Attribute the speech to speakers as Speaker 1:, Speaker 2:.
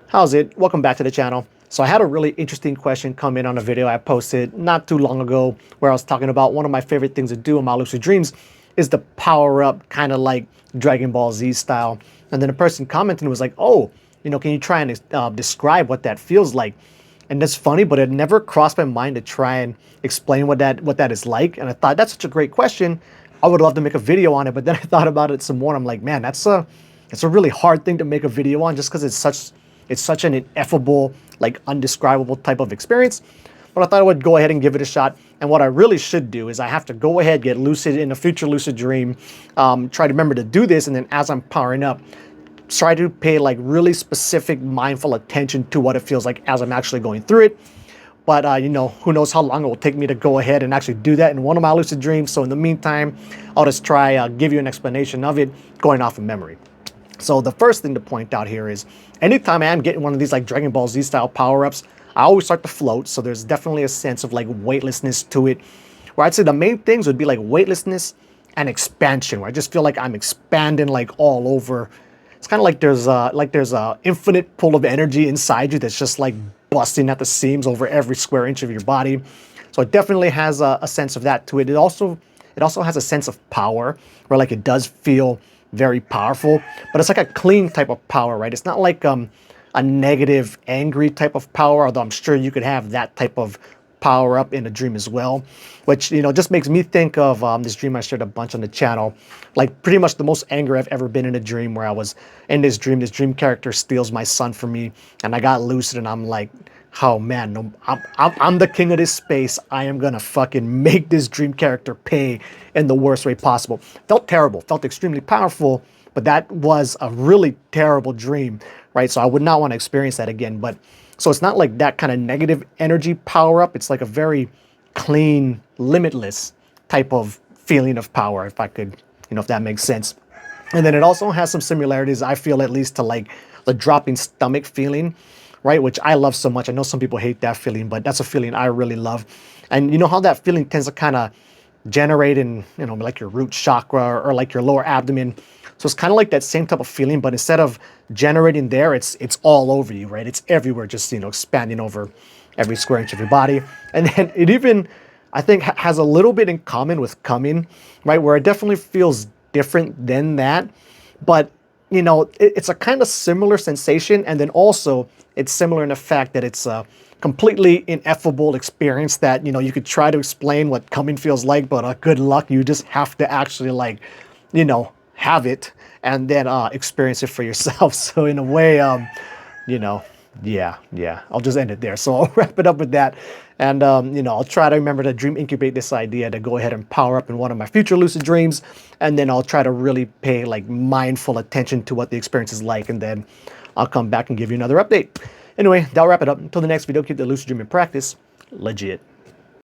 Speaker 1: How's it? Welcome back to the channel. So I had a really interesting question come in on a video I posted not too long ago where I was talking about one of my favorite things to do in my lucid dreams is the power up kind of like Dragon Ball Z style. And then a person commented was like, oh, can you try and describe what that feels like? And that's funny, but it never crossed my mind to try and explain what that is like. And I thought that's such a great question. I would love to make a video on it, but then I thought about it some more. And I'm like, man, it's a really hard thing to make a video on just because it's such an ineffable, like undescribable type of experience. But I thought I would go ahead and give it a shot. And what I really should do is I have to go ahead, get lucid in a future lucid dream, try to remember to do this, and then as I'm powering up, try to pay like really specific mindful attention to what it feels like as I'm actually going through it. But who knows how long it will take me to go ahead and actually do that in one of my lucid dreams. So in the meantime, I'll just try give you an explanation of it going off of memory. So the first thing to point out here is anytime I am getting one of these like Dragon Ball Z style power-ups, I always start to float. So there's definitely a sense of like weightlessness to it, where I'd say the main things would be like weightlessness and expansion, where I just feel like I'm expanding like all over. It's kind of like there's a infinite pool of energy inside you that's just like busting at the seams over every square inch of your body. So it definitely has a sense of that to it. It also has a sense of power, where like it does feel very powerful, but it's like a clean type of power, right? It's not like a negative, angry type of power, although I'm sure you could have that type of power up in a dream as well, which, just makes me think of this dream I shared a bunch on the channel. Like pretty much the most angry I've ever been in a dream, where I was in this dream character steals my son from me, and I got lucid and I'm like, oh man, no, I'm the king of this space. I am gonna fucking make this dream character pay in the worst way possible. Felt terrible, felt extremely powerful, but that was a really terrible dream, right? So I would not want to experience that again. But so it's not like that kind of negative energy power up. It's like a very clean, limitless type of feeling of power, if I could, if that makes sense. And then it also has some similarities, I feel, at least to like the dropping stomach feeling, right? Which I love so much. I know some people hate that feeling, but that's a feeling I really love. And you know how that feeling tends to kind of generate in, like your root chakra or like your lower abdomen. So it's kind of like that same type of feeling, but instead of generating there, it's all over you, right? It's everywhere, just, expanding over every square inch of your body. And then it even, I think, has a little bit in common with coming, right? Where it definitely feels different than that. But it's a kind of similar sensation, and then also it's similar in the fact that it's a completely ineffable experience that, you could try to explain what coming feels like, but good luck, you just have to actually like, have it and then experience it for yourself. So in a way, yeah, I'll just end it there. So I'll wrap it up with that. And, I'll try to remember to dream incubate this idea to go ahead and power up in one of my future lucid dreams. And then I'll try to really pay like mindful attention to what the experience is like. And then I'll come back and give you another update. Anyway, that'll wrap it up. Until the next video, keep the lucid dreaming practice legit.